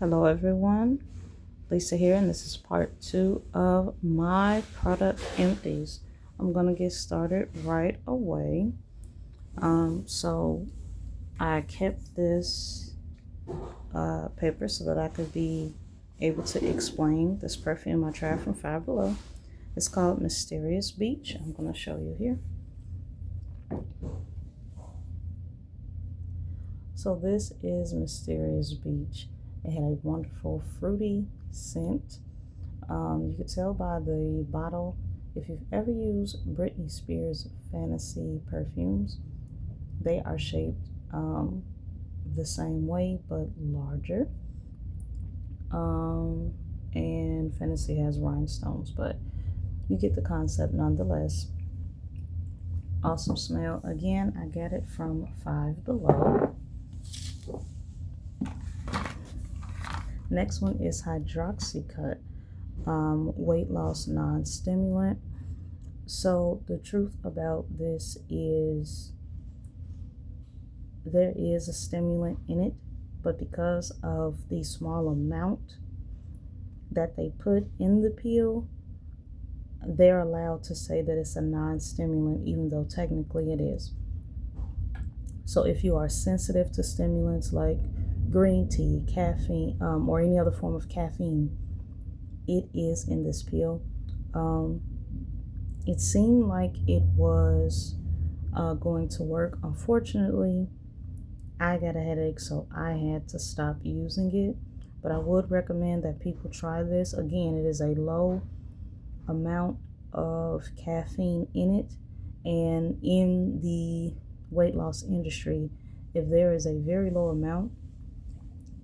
Hello everyone, Lisa here, and this is part 2 of my product empties. I'm gonna get started right away. So I kept this paper so that I could be able to explain this perfume I tried from Five Below. It's called Mysterious Beach. I'm gonna show you here. So this is Mysterious Beach. It had a wonderful fruity scent. You could tell by the bottle, if you've ever used Britney Spears fantasy perfumes, they are shaped the same way but larger. And fantasy has rhinestones, but you get the concept nonetheless. Awesome smell. Again, I got it from Five Below. Next one is Hydroxycut, weight loss non-stimulant. So the truth about this is there is a stimulant in it, but because of the small amount that they put in the pill, they're allowed to say that it's a non-stimulant, even though technically it is. So if you are sensitive to stimulants like green tea, caffeine, or any other form of caffeine, it is in this pill. It seemed like it was going to work. Unfortunately, I got a headache, so I had to stop using it. But I would recommend that people try this. Again, it is a low amount of caffeine in it, and in the weight loss industry, if there is a very low amount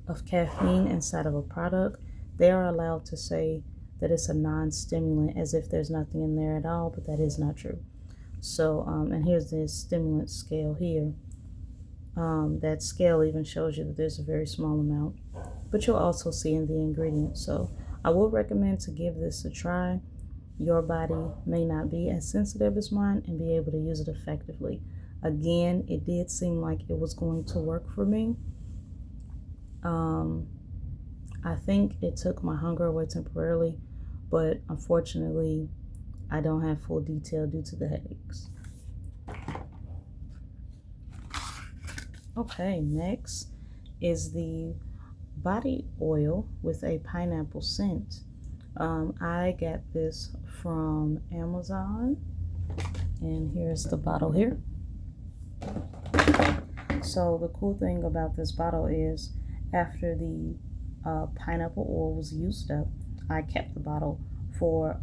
of caffeine inside of a product, they are allowed to say that it's a non-stimulant, as if there's nothing in there at all, but that is not true. So and here's the stimulant scale here. That scale even shows you that there's a very small amount, but you'll also see in the ingredients. So I will recommend to give this a try. Your body may not be as sensitive as mine and be able to use it effectively. Again, it did seem like it was going to work for me. I think it took my hunger away temporarily, but unfortunately, I don't have full detail due to the headaches. Okay, next is the body oil with a pineapple scent. I got this from Amazon, and here's the bottle here. So the cool thing about this bottle is after the pineapple oil was used up, I kept the bottle for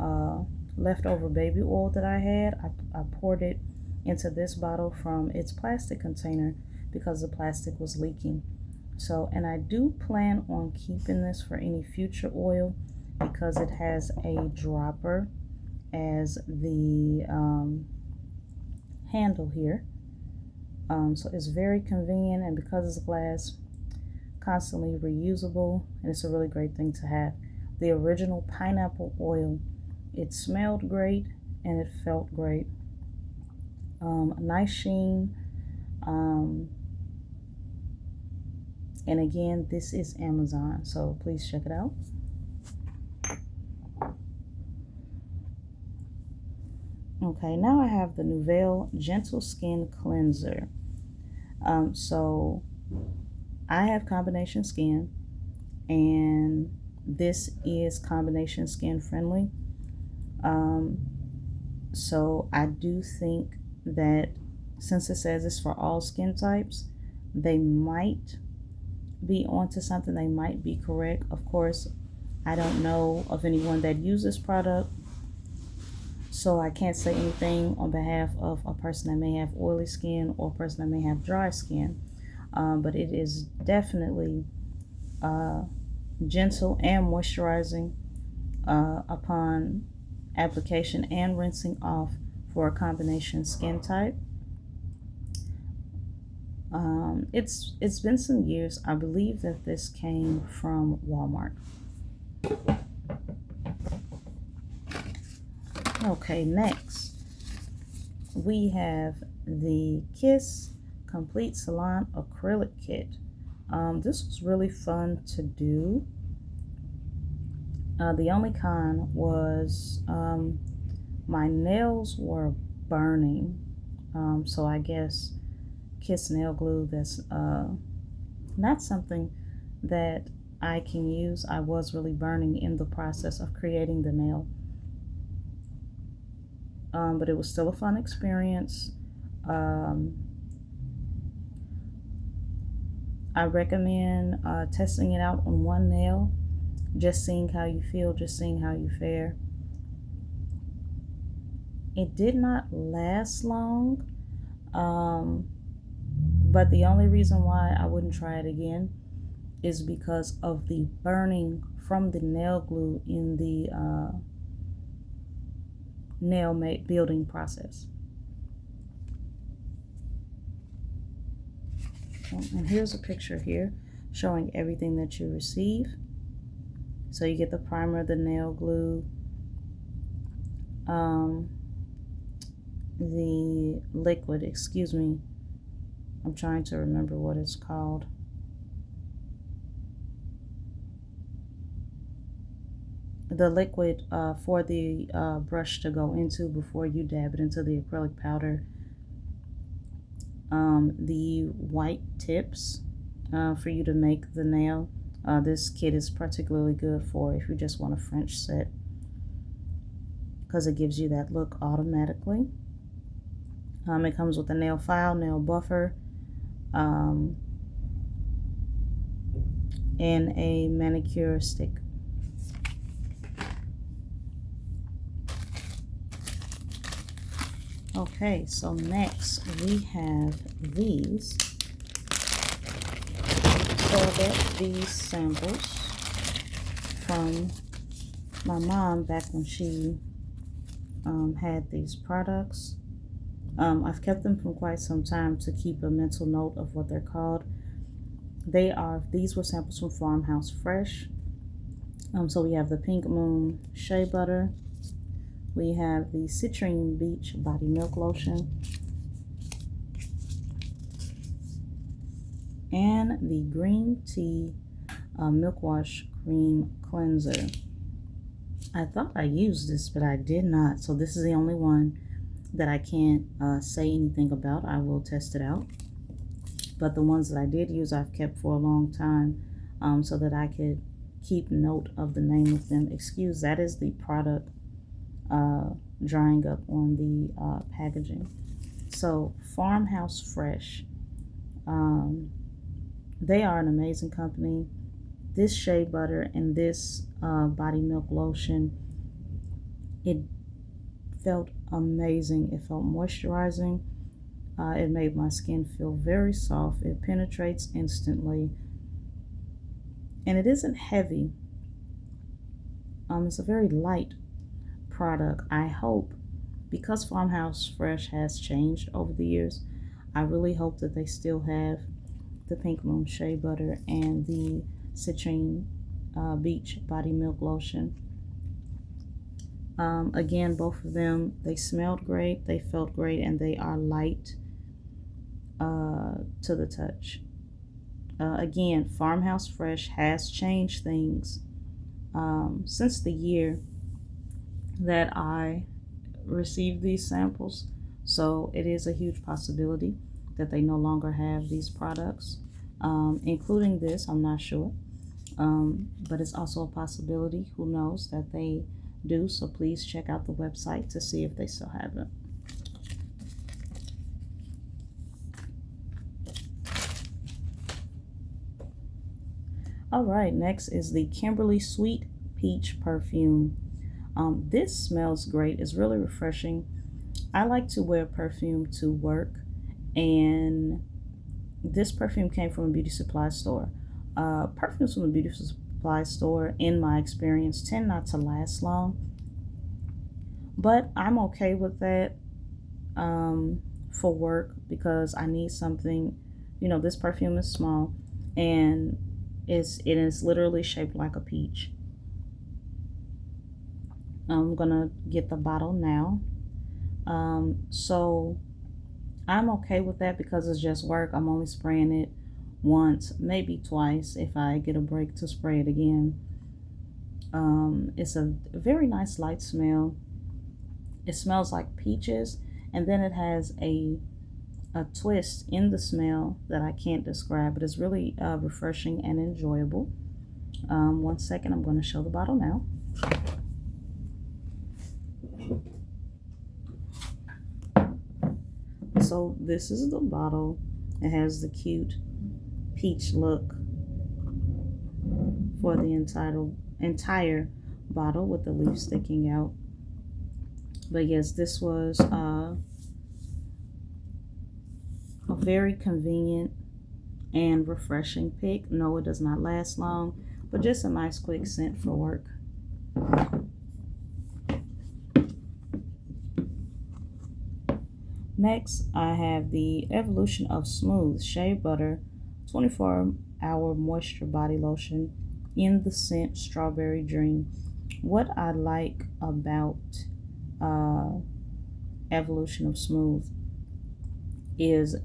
leftover baby oil that I had. I poured it into this bottle from its plastic container because the plastic was leaking. So, and I do plan on keeping this for any future oil because it has a dropper as the handle here. So it's very convenient, and because it's glass, constantly reusable, and it's a really great thing to have. The original pineapple oil, it smelled great and it felt great. Nice sheen. And again, this is Amazon, so please check it out. Okay, now I have the Nouvelle Gentle Skin Cleanser. So I have combination skin, and this is combination skin friendly. So I do think that since it says it's for all skin types, they might be onto something. They might be correct. Of course, I don't know of anyone that uses product, so I can't say anything on behalf of a person that may have oily skin or a person that may have dry skin. But it is definitely gentle and moisturizing upon application and rinsing off for a combination skin type. It's been some years. I believe that this came from Walmart. Okay, next we have the Kiss Complete Salon Acrylic Kit. This was really fun to do. The only con was my nails were burning. So I guess Kiss nail glue, that's not something that I can use. I was really burning in the process of creating the nail. But it was still a fun experience. I recommend testing it out on one nail, just seeing how you feel, just seeing how you fare. It did not last long, but the only reason why I wouldn't try it again is because of the burning from the nail glue in the nail building process. And here's a picture here showing everything that you receive. So you get the primer, the nail glue, the liquid, excuse me, I'm trying to remember what it's called. The liquid for the brush to go into before you dab it into the acrylic powder. The white tips for you to make the nail. This kit is particularly good for if you just want a French set, because it gives you that look automatically. It comes with a nail file, nail buffer, and a manicure stick. Okay, so next we have these. So I got these samples from my mom back when she had these products. I've kept them for quite some time to keep a mental note of what they're called. These were samples from Farmhouse Fresh. So we have the Pink Moon Shea Butter. We have the Citrine Beach Body Milk Lotion. And the Green Tea Milk Wash Cream Cleanser. I thought I used this, but I did not. So this is the only one that I can't say anything about. I will test it out. But the ones that I did use, I've kept for a long time so that I could keep note of the name of them. Excuse, that is the product drying up on the packaging. So Farmhouse Fresh, they are an amazing company. This shea butter and this body milk lotion, it felt amazing. It felt moisturizing. It made my skin feel very soft. It penetrates instantly, and it isn't heavy. It's a very light product. I hope, because Farmhouse Fresh has changed over the years, I really hope that they still have the Pink Moon Shea Butter and the Citrine Beach Body Milk Lotion. Again, both of them, they smelled great, they felt great, and they are light to the touch. Again, Farmhouse Fresh has changed things since the year that I received these samples. So it is a huge possibility that they no longer have these products, including this. I'm not sure, but it's also a possibility, who knows, that they do. So please check out the website to see if they still have it. All right, next is the Kimberly Sweet Peach Perfume. This smells great. It's really refreshing. I like to wear perfume to work, and this perfume came from a beauty supply store. Perfumes from a beauty supply store, in my experience, tend not to last long, but I'm okay with that for work, because I need something. This perfume is small, and it is literally shaped like a peach. I'm gonna get the bottle now. So I'm okay with that because it's just work. I'm only spraying it once, maybe twice if I get a break to spray it again. It's a very nice light smell. It smells like peaches, and then it has a twist in the smell that I can't describe, but it's really refreshing and enjoyable. 1 second, I'm going to show the bottle now. So this is the bottle. It has the cute peach look for the entire bottle with the leaf sticking out. But yes, this was a very convenient and refreshing pick. No, it does not last long, but just a nice quick scent for work. Next, I have the Evolution of Smooth Shea Butter 24-hour moisture body lotion in the scent Strawberry Dream. What I like about Evolution of Smooth is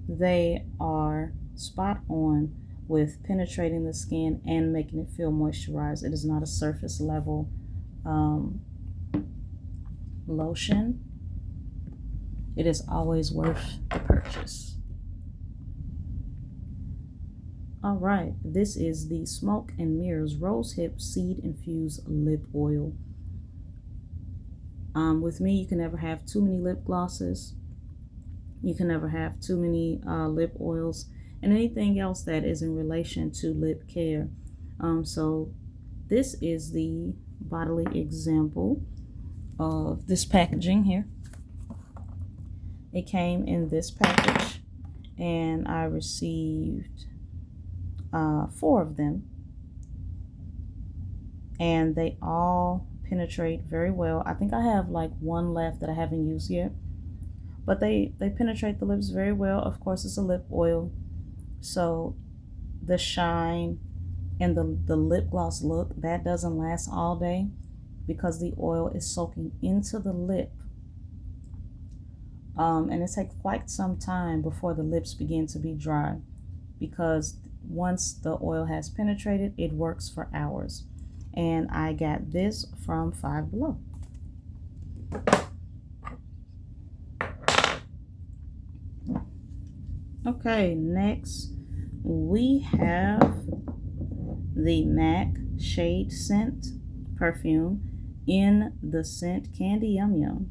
they are spot on with penetrating the skin and making it feel moisturized. It is not a surface level lotion. It is always worth the purchase. All right, this is the Smoke and Mirrors Rosehip Seed Infused Lip Oil. With me, you can never have too many lip glosses. You can never have too many lip oils and anything else that is in relation to lip care. So this is the bodily example of this packaging here. It came in this package, and I received 4 of them, and they all penetrate very well. I think I have like 1 left that I haven't used yet, but they penetrate the lips very well. Of course, it's a lip oil, so the shine and the lip gloss look, that doesn't last all day because the oil is soaking into the lip. And it takes quite some time before the lips begin to be dry, because once the oil has penetrated, it works for hours. And I got this from Five Below. Okay, next we have the MAC Shade Scent perfume in the scent Candy Yum Yum.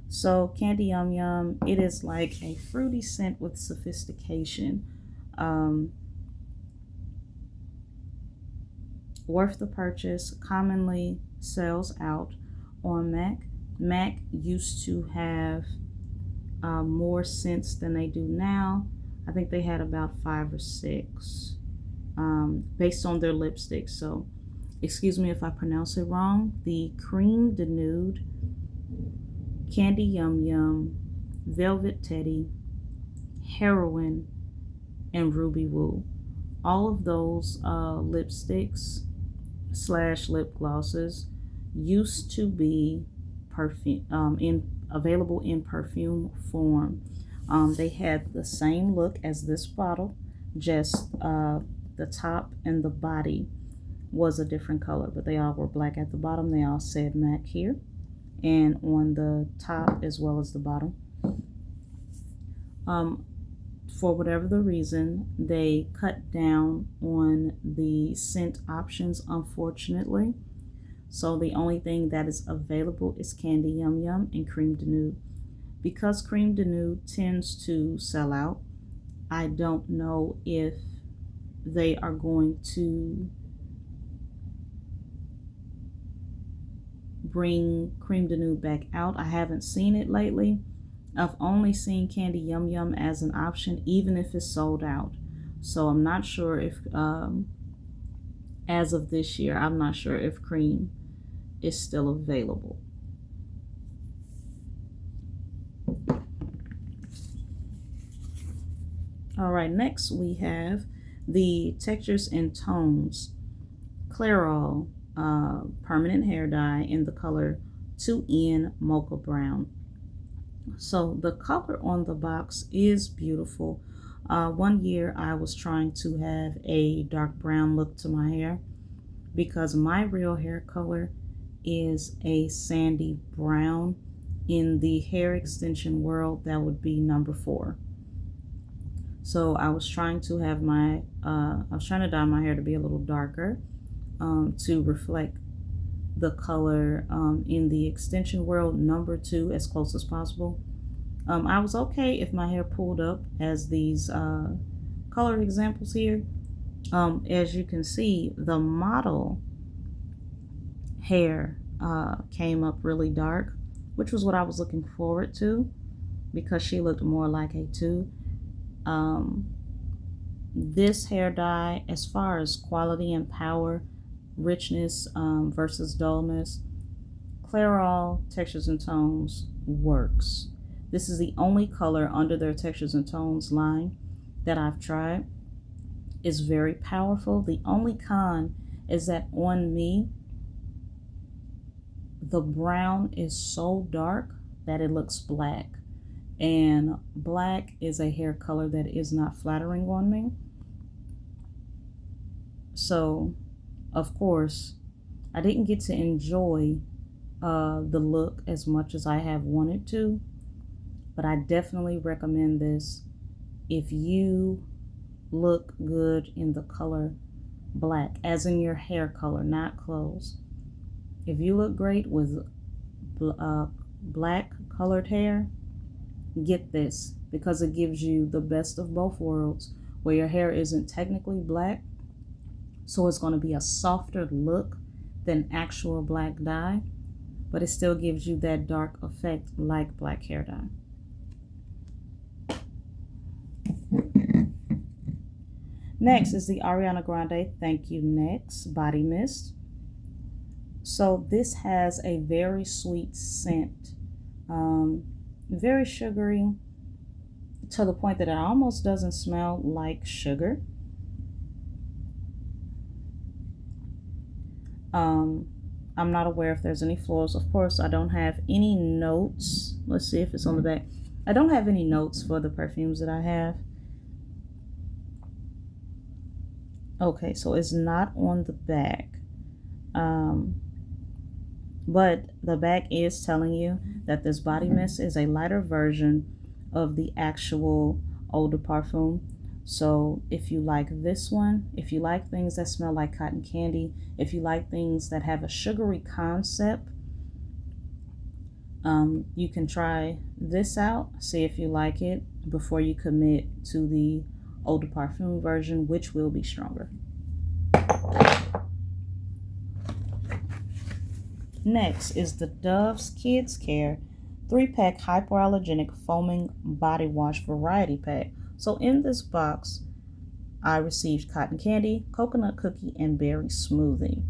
So Candy Yum Yum, it is like a fruity scent with sophistication. Worth the purchase, commonly sells out on MAC. MAC used to have more scents than they do now. I think they had about 5 or 6 based on their lipsticks. So excuse me if I pronounce it wrong. The Cream de Nude, Candy Yum Yum, Velvet Teddy, Heroin, and Ruby Woo. All of those lipsticks / lip glosses used to be available in perfume form. They had the same look as this bottle, just the top and the body was a different color, but they all were black at the bottom. They all said MAC here, and on the top as well as the bottom. For whatever the reason, they cut down on the scent options, unfortunately. So the only thing that is available is Candy Yum Yum and Cream de Nude. Because Cream de Nude tends to sell out, I don't know if they are going to bring Cream de Nude back out. I haven't seen it lately. I've only seen Candy Yum Yum as an option, even if it's sold out. So I'm not sure if, as of this year, I'm not sure if Cream is still available. All right, next we have the Textures and Tones Clairol permanent hair dye in the color 2N Mocha Brown. So the color on the box is beautiful. One year I was trying to have a dark brown look to my hair because my real hair color is a sandy brown. In the hair extension world, that would be number 4. So I was trying to have I was trying to dye my hair to be a little darker, to reflect the color in the extension world, number 2, as close as possible. I was okay if my hair pulled up as these colored examples here. As you can see, the model hair came up really dark, which was what I was looking forward to because she looked more like a 2. This hair dye, as far as quality and power, richness versus dullness, Clairol Textures and Tones works. This is the only color under their Textures and Tones line that I've tried. It's very powerful. The only con is that on me, the brown is so dark that it looks black. And black is a hair color that is not flattering on me. So, of course, I didn't get to enjoy the look as much as I have wanted to, but I definitely recommend this if you look good in the color black, as in your hair color, not clothes. If you look great with black colored hair, get this, because it gives you the best of both worlds, where your hair isn't technically black, so it's going to be a softer look than actual black dye, but it still gives you that dark effect like black hair dye. Next is the Ariana Grande Thank You Next Body Mist. So this has a very sweet scent, very sugary, to the point that it almost doesn't smell like sugar. I'm not aware if there's any florals. Of course, I don't have any notes. Let's see if it's on the back. I don't have any notes for the perfumes that I have. Okay, so it's not on the back. But the back is telling you that this body mist is a lighter version of the actual Eau de Parfum. So if you like this one, if you like things that smell like cotton candy, if you like things that have a sugary concept, you can try this out, see if you like it before you commit to the Eau de Parfum version, which will be stronger. Next is the Dove's Kids Care 3-pack hypoallergenic foaming body wash variety pack. So in this box, I received cotton candy, coconut cookie, and berry smoothie.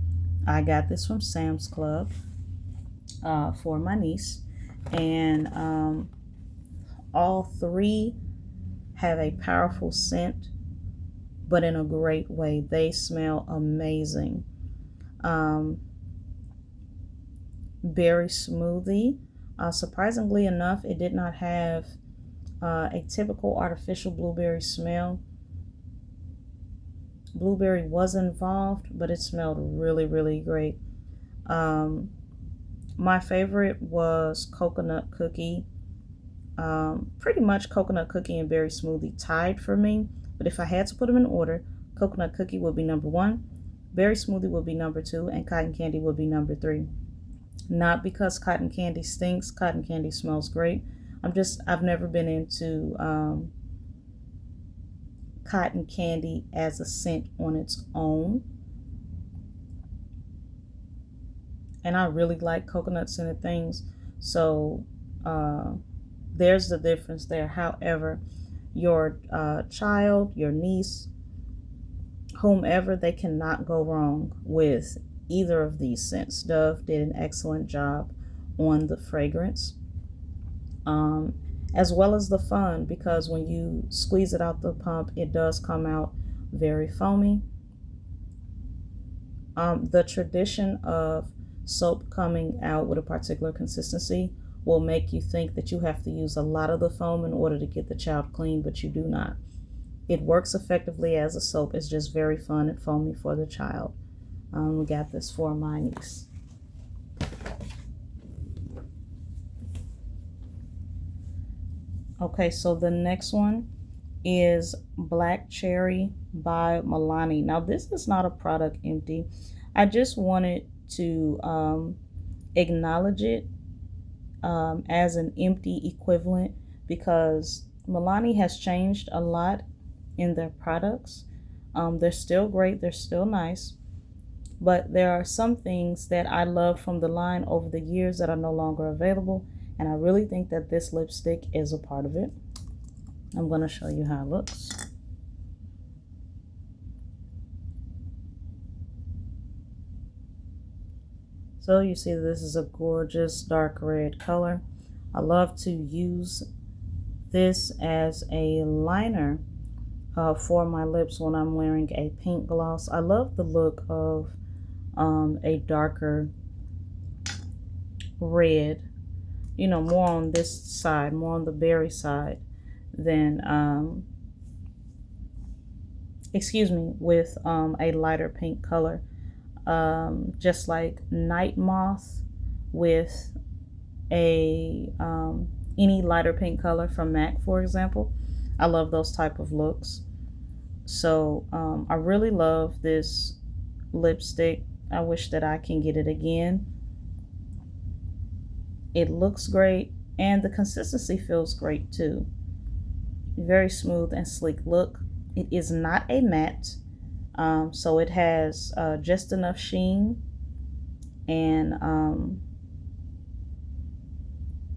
I got this from Sam's Club for my niece, and all 3 have a powerful scent, but in a great way. They smell amazing. Berry smoothie, surprisingly enough, it did not have a typical artificial blueberry smell. Blueberry was involved, but it smelled really, really great. My favorite was coconut cookie. Pretty much coconut cookie and berry smoothie tied for me, but if I had to put them in order, coconut cookie would be number 1, berry smoothie would be number 2, and cotton candy would be number 3. Not because cotton candy stinks. Cotton candy smells great. I've never been into cotton candy as a scent on its own. And I really like coconut scented things. So there's the difference there. However, your child, your niece, whomever, they cannot go wrong with either of these scents. Dove did an excellent job on the fragrance, as well as the fun, because when you squeeze it out the pump, it does come out very foamy. The tradition of soap coming out with a particular consistency will make you think that you have to use a lot of the foam in order to get the child clean, but you do not. It works effectively as a soap. It's just very fun and foamy for the child. We got this for my niece. Okay, so the next one is Black Cherry by Milani. Now, this is not a product empty. I just wanted to acknowledge it as an empty equivalent because Milani has changed a lot in their products. They're still great, they're still nice, but there are some things that I love from the line over the years that are no longer available, and I really think that this lipstick is a part of it. I'm going to show you how it looks. So you see this is a gorgeous dark red color. I love to use this as a liner for my lips when I'm wearing a pink gloss. I love the look of a darker red, you know, more on this side, more on the berry side than, with a lighter pink color. Just like Night Moth with a any lighter pink color from MAC, for example. I love those type of looks. So I really love this lipstick. I wish that I can get it again. It looks great and the consistency feels great too. Very smooth and sleek look. It is not a matte, so it has just enough sheen and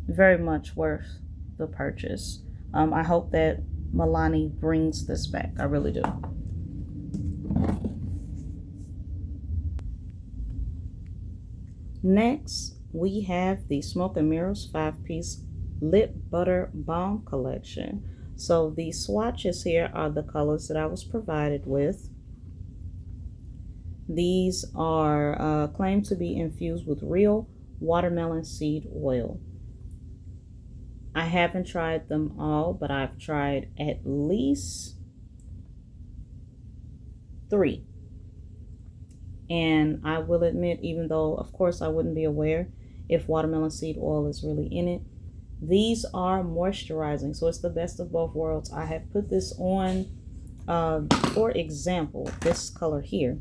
very much worth the purchase. I hope that Milani brings this back. I really do. Next, we have the Smoke and Mirrors 5-piece Lip Butter Balm collection. So the swatches here are the colors that I was provided with. These are claimed to be infused with real watermelon seed oil. I haven't tried them all, but I've tried at least 3. And I will admit, even though of course I wouldn't be aware if watermelon seed oil is really in it, these are moisturizing, so it's the best of both worlds. I have put this on, for example, this color here.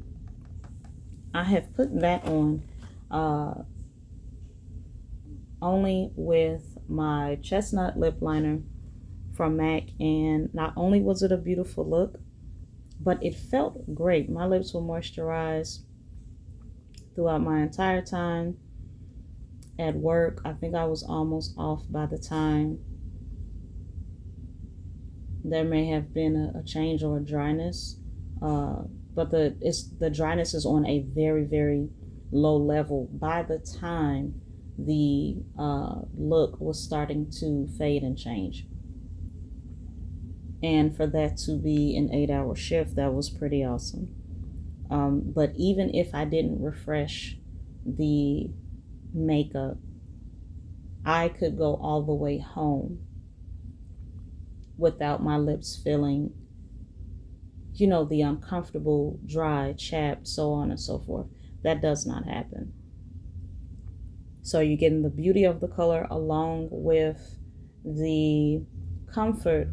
I have put that on only with my chestnut lip liner from MAC, and not only was it a beautiful look, but it felt great. My lips were moisturized throughout my entire time at work. I think I was almost off by the time there may have been a change or a dryness, but the dryness is on a very, very low level by the time the look was starting to fade and change. And for that to be an 8-hour shift, that was pretty awesome. But even if I didn't refresh the makeup, I could go all the way home without my lips feeling, you know, the uncomfortable, dry, chapped, so on and so forth. That does not happen. So you're getting the beauty of the color along with the comfort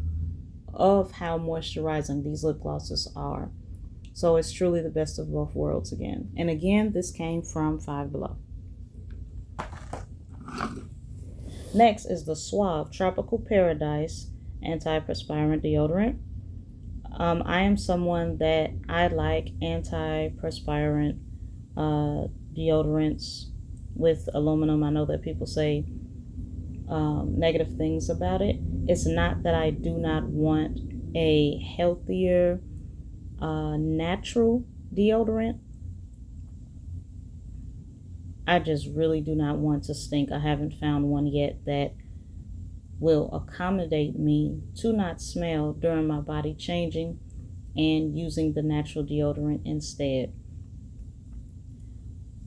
of how moisturizing these lip glosses are. So it's truly the best of both worlds again. And again, this came from Five Below. Next is the Suave Tropical Paradise Anti-Perspirant Deodorant. I am someone that I like anti-perspirant deodorants with aluminum. I know that people say negative things about it. It's not that I do not want a healthier natural deodorant. I just really do not want to stink. I haven't found one yet that will accommodate me to not smell during my body changing and using the natural deodorant instead.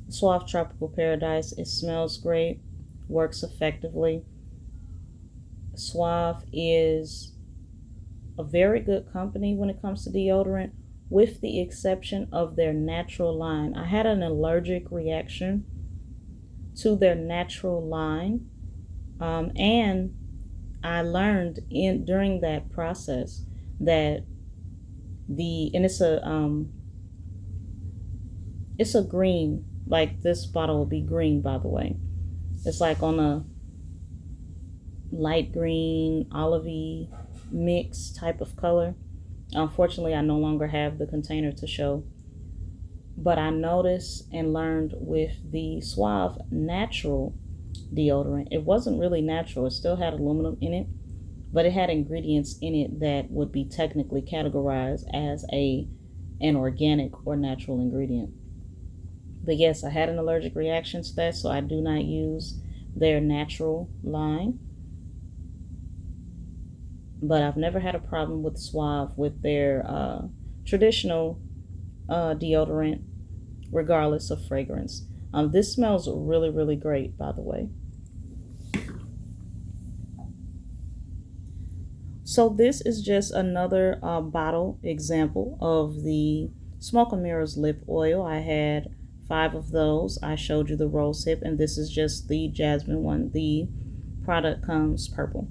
Suave Tropical Paradise, it smells great, works effectively. Suave is a very good company when it comes to deodorant, with the exception of their natural line. I had an allergic reaction to their natural line, and I learned in during that process that it's a green, like this bottle will be green, by the way. It's like on a light green, olivey mix type of color. Unfortunately, I no longer have the container to show, but I noticed and learned with the Suave natural deodorant, it wasn't really natural. It still had aluminum in it, but it had ingredients in it that would be technically categorized as an organic or natural ingredient. But yes, I had an allergic reaction to that, so I do not use their natural line. But I've never had a problem with Suave with their traditional deodorant, regardless of fragrance. This smells really, really great, by the way. So this is just another bottle example of the Smoke and Mirrors lip oil. I had 5 of those. I showed you the rose hip, and this is just the jasmine one. The product comes purple.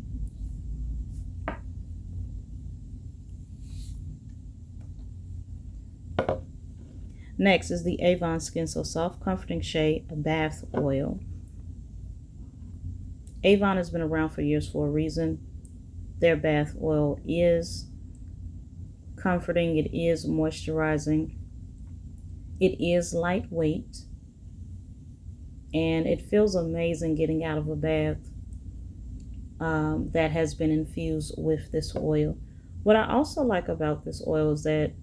Next is the Avon Skin So Soft Comforting Shea Bath Oil. Avon has been around for years for a reason. Their bath oil is comforting, it is moisturizing, it is lightweight, and it feels amazing getting out of a bath that has been infused with this oil. What I also like about this oil is that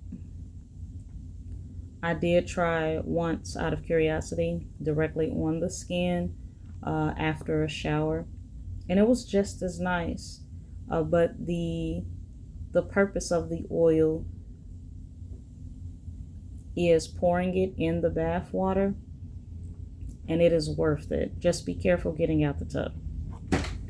I did try once out of curiosity directly on the skin after a shower, and it was just as nice. But the purpose of the oil is pouring it in the bath water, and it is worth it. Just be careful getting out the tub.